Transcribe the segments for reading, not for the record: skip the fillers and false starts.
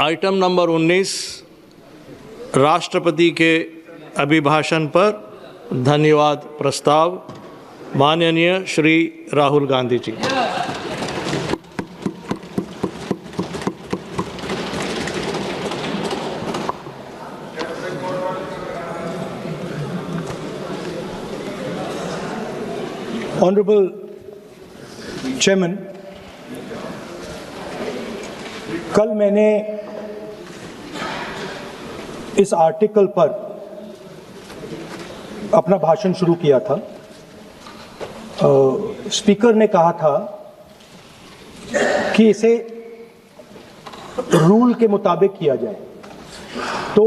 Item number 19 राष्ट्रपति के अभिभाषण पर धन्यवाद प्रस्ताव माननीय श्री राहुल गांधी जी। Honorable Chairman, कल मैंने इस आर्टिकल पर अपना भाषण शुरू किया था। स्पीकर ने कहा था कि इसे रूल के मुताबिक किया जाए, तो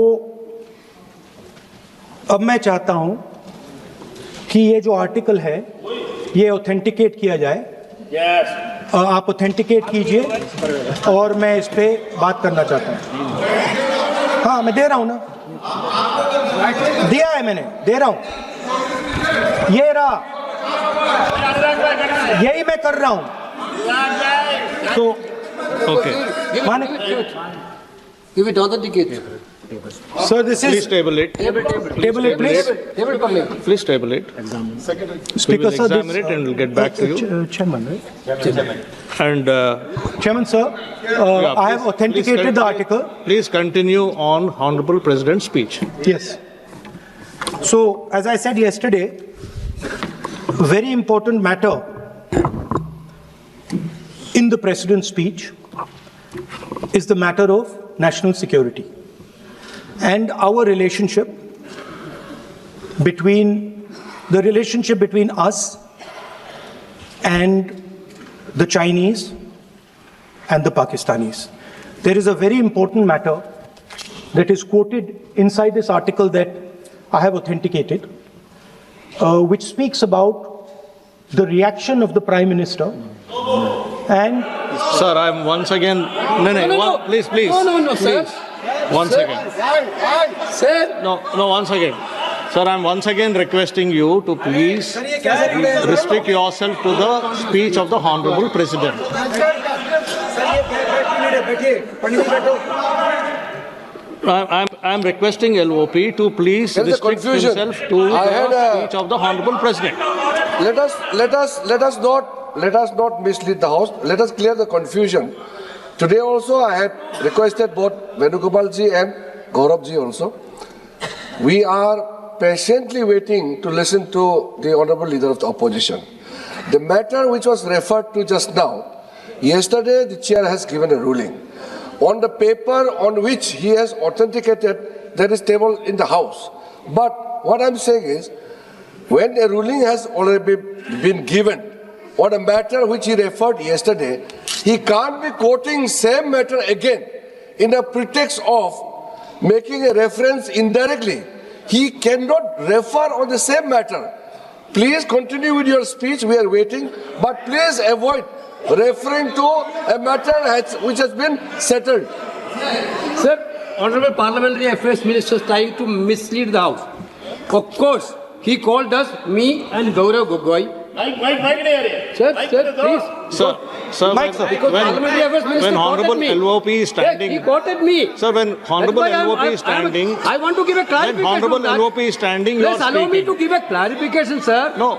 अब मैं चाहता हूं कि ये जो आर्टिकल है ये ऑथेंटिकेट किया जाए। आप ऑथेंटिकेट कीजिए और मैं इस पे बात करना चाहता हूँ। हाँ, मैं दे रहा हूँ ना, दिया है मैंने, दे रहा हूँ, ये रहा, यही मैं कर रहा हूँ। तो okay, Give it authenticate. Sir this please is table it, table it please. Please table it. Speaker sir, examine it and we'll get back to you. Chairman, right? And Chairman sir, I have authenticated the article. Please continue on Honorable President's speech. Yes. So, as I said yesterday, very important matter in the President's speech is the matter of national security and our relationship between us and the Chinese and the Pakistanis. There is a very important matter that is quoted inside this article that I have authenticated, which speaks about the reaction of the Prime Minister and... Sir, I'm once again... No, please. No, sir. One second. Sir. No, once again. Sir, I'm once again requesting you to please restrict yourself to the speech of the Honorable President. I'm requesting LOP to please restrict himself to the speech of the Honorable President. Let us not mislead the House. Let us clear the confusion. Today also I had requested both Venugopalji and Gauravji also. We are patiently waiting to listen to the Honorable Leader of the Opposition. The matter which was referred to just now, yesterday the Chair has given a ruling. On the paper on which he has authenticated, that is tabled in the House. But what I'm saying is, when a ruling has already been given on a matter which he referred yesterday, he can't be quoting same matter again in a pretext of making a reference indirectly. He cannot refer on the same matter. Please continue with your speech, we are waiting, but please avoid referring to a matter which has been settled. Sir, Honorable Parliamentary Affairs Minister is trying to mislead the House. Of course, he called us, me and Gaurav Gogoi. Sir, please. Sir, when Honorable LOP is standing... Yes, he quoted me. Sir, when Honorable LOP is standing... I want to give a clarification. When Honorable LOP is standing, you are speaking. Please allow me to give a clarification, sir. No.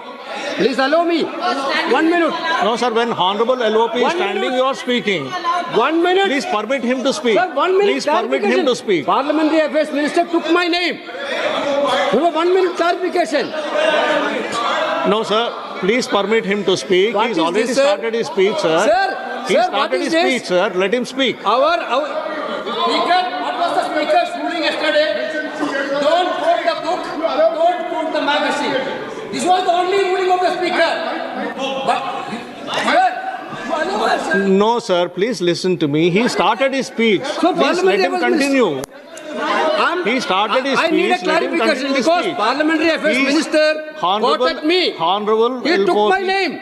Please allow me. 1 minute. No, sir, when Honorable LOP is standing, you are speaking. 1 minute. Please permit him to speak. Sir, 1 minute. Please permit him to speak. Parliamentary Affairs Minister took my name. You have 1 minute clarification. No, sir. Please permit him to speak. He's already started his speech, sir. He started his speech, sir. Let him speak. Our Speaker, what was the Speaker's ruling yesterday? Don't quote the book, don't quote the magazine. This was the only ruling of the Speaker. But, no, sir. Please listen to me. He started his speech. So please let him continue. He started his speech. I need a clarification because Parliamentary Affairs Minister quoted me. Honorable he took my name.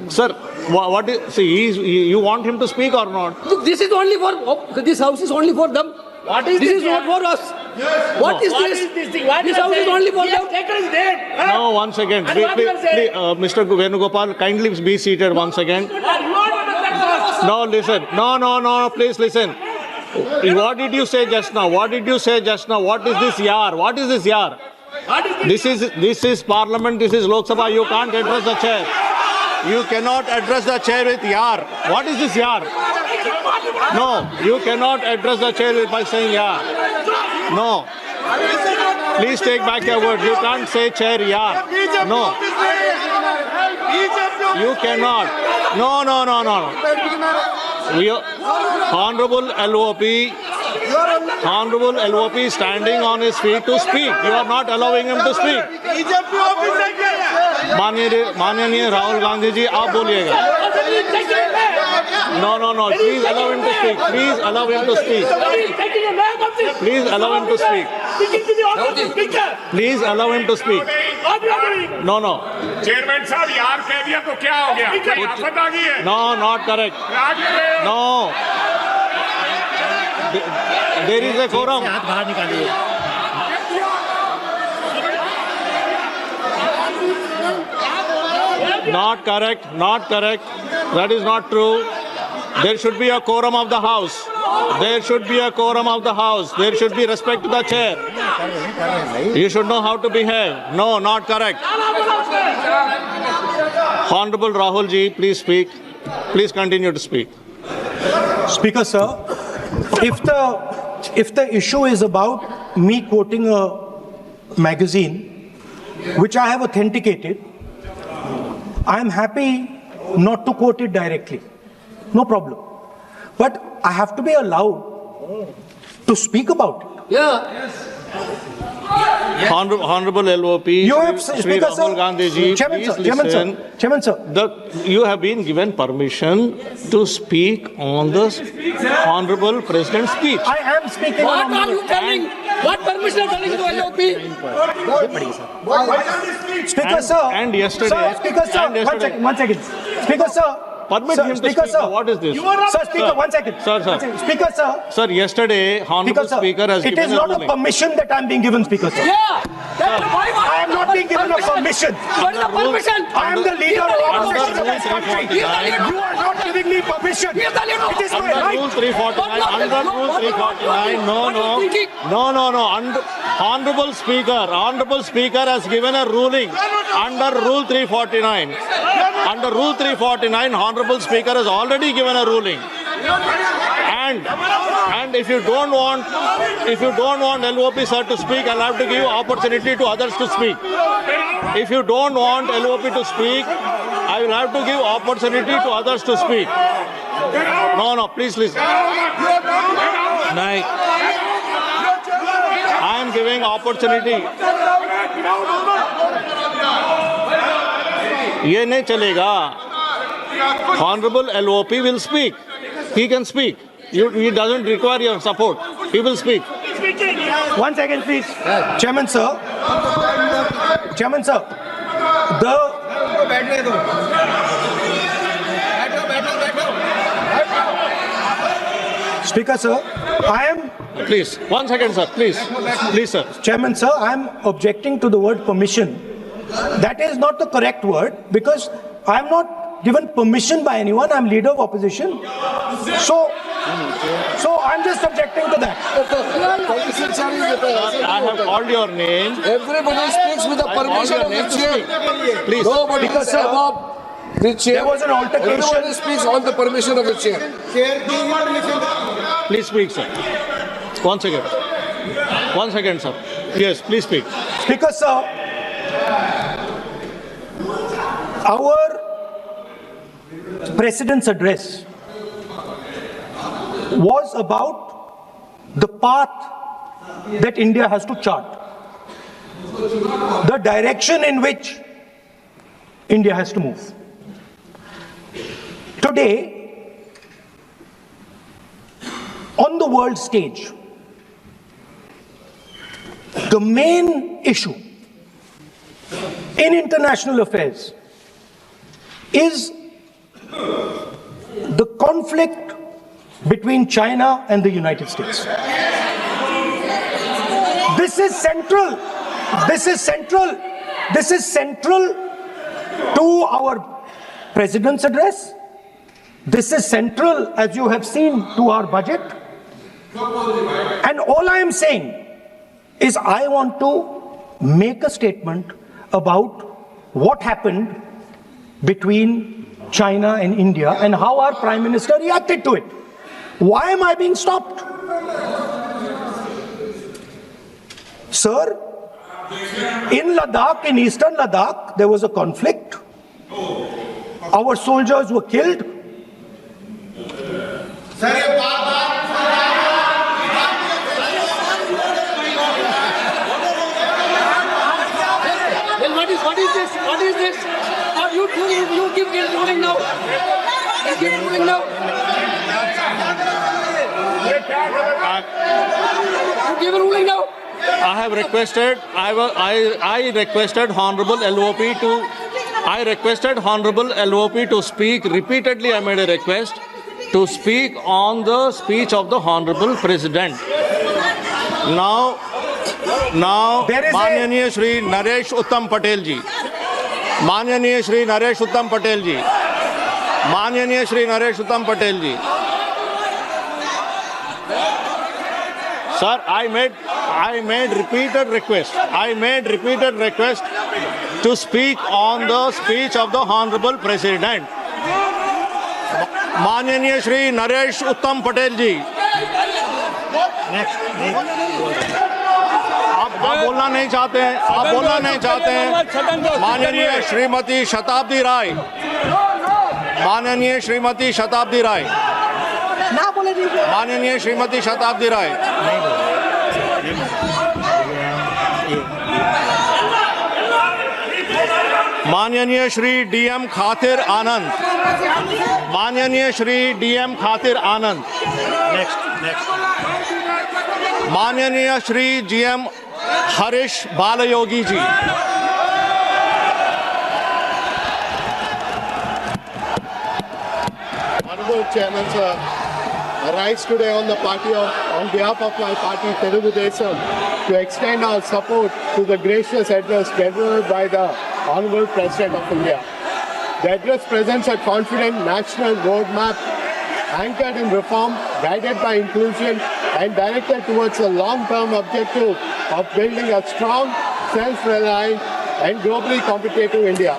Sir, what is, see, you want him to speak or not? Look, this is only for, this House is only for them. What is this? This is not for us. Yes. What is this? This House is only for them. No, once again. Mr. Venugopal, kindly be seated once again. No, listen. No, please listen. What did you say just now? What did you say just now? What is this yar? What is this yar? This is Parliament. This is Lok Sabha. You can't address the chair. You cannot address the chair with yar. What is this yar? No, you cannot address the chair by saying yar. No. Please take back your word. You can't say chair yar. No. You cannot. No. Honorable LOP is standing on his feet to speak. You are not allowing him to speak. माननीय राहुल गांधी जी आप बोलिएगा. No. Please allow him to speak. Please allow him to speak. Please allow him to speak. Please allow him to speak. No. Chairman साहब यार कह दिया तो क्या हो गया? कोई आफत आ गई है? No, not correct. No. There is a quorum. Not correct. That is not true. There should be a quorum of the house. There should be a quorum of the house. There should be respect to the chair. You should know how to behave. No, not correct. Honorable Rahul ji, please speak. Please continue to speak. Speaker, sir, if the issue is about me quoting a magazine, which I have authenticated, I am happy not to quote it directly. No problem. But I have to be allowed to speak about it. Yeah. Honorable LOP, You have, Shri Speaker, Rahul sir. Gandhi ji, Chairman, please sir. Chairman, listen. sir. Chairman, sir. You have been given permission to speak on the Honorable President's speech. I am speaking What on are you telling? What permission are you telling to LOP? Speaker, sir. and yesterday- Sir, Speaker, sir. and yesterday- One second. Speaker, sir. Permit Sir, him to Speaker, speak. sir. What is this? Sir, Speaker, Sir. 1 second. Sir. 1 second. Speaker, sir. Sir, yesterday, Honorable Speaker, sir. Speaker has It given is a not a ruling. permission that I am being given, Speaker, sir. Yeah. I am not being given a permission. What is the permission? I am the leader of opposition of this country. He is the leader. You are not giving me permission. He is the leader. It is my Under right. Rule 349, under Rule 349, no. Honorable Speaker has given a ruling under Rule 349. Under Rule 349, Honorable Speaker has already given a ruling. And if you don't want LOP sir to speak, I'll have to give opportunity to others to speak. If you don't want LOP to speak, I will have to give opportunity to others to speak. No, please listen. I am giving opportunity. ये नहीं चलेगा. Honorable LOP will speak. He can speak. He doesn't require your support. He will speak. 1 second, please. Chairman, sir. Speaker, sir, I am... Please, 1 second, sir. Please, sir. Chairman, sir, I am objecting to the word permission. That is not the correct word because I am not given permission by anyone. I am leader of opposition. So I'm just objecting to that. I have called your name. Everybody speaks with the permission of the chair. Please. Nobody Because, is sir, above the chair. there was an altercation. Everybody speaks on the permission of the chair. Please speak, sir. 1 second. 1 second, sir. Yes, please speak. Speaker, sir, our President's address was about the path that India has to chart, the direction in which India has to move. Today, on the world stage, the main issue in international affairs is the conflict between China and the United States. This is central. This is central. This is central to our President's address. This is central, as you have seen, to our budget. And all I am saying is I want to make a statement about what happened between China and India and how our Prime Minister reacted to it. Why am I being stopped? Sir, in Ladakh, in eastern Ladakh, there was a conflict. Our soldiers were killed. Then what is this? What is this? Or you give ruling now? You give ruling now? You give a ruling now? I have requested, I requested Honorable LOP to speak. Repeatedly I made a request to speak on the speech of the Honorable President. Now, There is a- माननीय श्री नरेश उत्तम पटेल जी, माननीय श्री नरेश उत्तम पटेल जी, माननीय श्री नरेश उत्तम पटेल जी. Sir, I made repeated request. I made repeated request to speak on the speech of the Honorable President. माननीय श्री नरेश उत्तम पटेल जी. आप बोलना नहीं चाहते हैं, आप बोलना नहीं चाहते हैं. माननीय श्रीमती शताब्दी राय, माननीय श्रीमती शताब्दी राय, माननीय श्रीमती शताब्दी राय. माननीय श्री डीएम खातिर आनंद, माननीय श्री डीएम खातिर आनंद. माननीय Shri GM Harish Balayogi ji. Honorable Chairman, sir, I rise today on behalf of my party, Telugu Desam, to extend our support to the gracious address delivered by the Honorable President of India. The address presents a confident national roadmap anchored in reform, guided by inclusion, and directed towards the long-term objective of building a strong, self-reliant, and globally competitive India.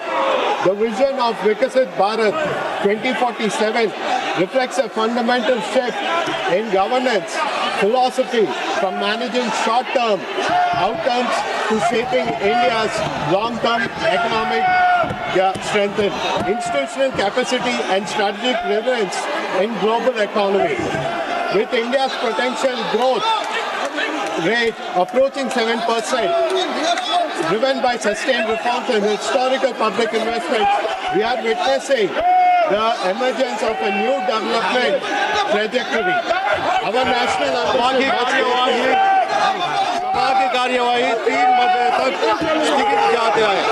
The vision of Vikasit Bharat 2047 reflects a fundamental shift in governance philosophy from managing short-term outcomes to shaping India's long-term economic strength, institutional capacity, and strategic relevance in global economy. With India's potential growth rate approaching 7%, driven by sustained reforms and historical public investments, we are witnessing the emergence of a new development trajectory. Our national सभा की कार्यवाही 3 बजे तक स्थगित जाते हैं.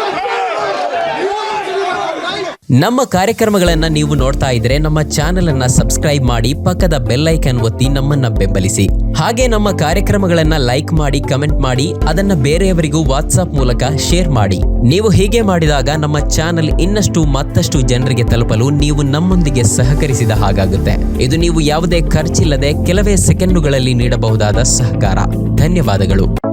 ನಮ್ಮ ಕಾರ್ಯಕ್ರಮಗಳನ್ನ ನೀವು ನೋಡ್ತಾ ಇದ್ರೆ ನಮ್ಮ ಚಾನೆಲ್ ಅನ್ನ ಸಬ್ಸ್ಕ್ರೈಬ್ ಮಾಡಿ, ಪಕ್ಕದ ಬೆಲ್ ಐಕಾನ್ ಒತ್ತಿ ನಮ್ಮನ್ನ ಬೆಂಬಲಿಸಿ. ಹಾಗೆ ನಮ್ಮ ಕಾರ್ಯಕ್ರಮಗಳನ್ನ ಲೈಕ್ ಮಾಡಿ, ಕಮೆಂಟ್ ಮಾಡಿ, ಅದನ್ನ ಬೇರೆಯವರಿಗೂ ವಾಟ್ಸ್ಆಪ್ ಮೂಲಕ ಶೇರ್ ಮಾಡಿ. ನೀವು ಹೀಗೆ ಮಾಡಿದಾಗ ನಮ್ಮ ಚಾನೆಲ್ ಇನ್ನಷ್ಟು ಮತ್ತಷ್ಟು ಜನರಿಗೆ ತಲುಪಲು ನೀವು ನಮ್ಮೊಂದಿಗೆ ಸಹಕರಿಸಿದ ಹಾಗಾಗುತ್ತೆ. ಇದು ನೀವು ಯಾವುದೇ ಖರ್ಚಿಲ್ಲದೆ ಕೆಲವೇ ಸೆಕೆಂಡುಗಳಲ್ಲಿ ನೀಡಬಹುದಾದ ಸಹಕಾರ. ಧನ್ಯವಾದಗಳು.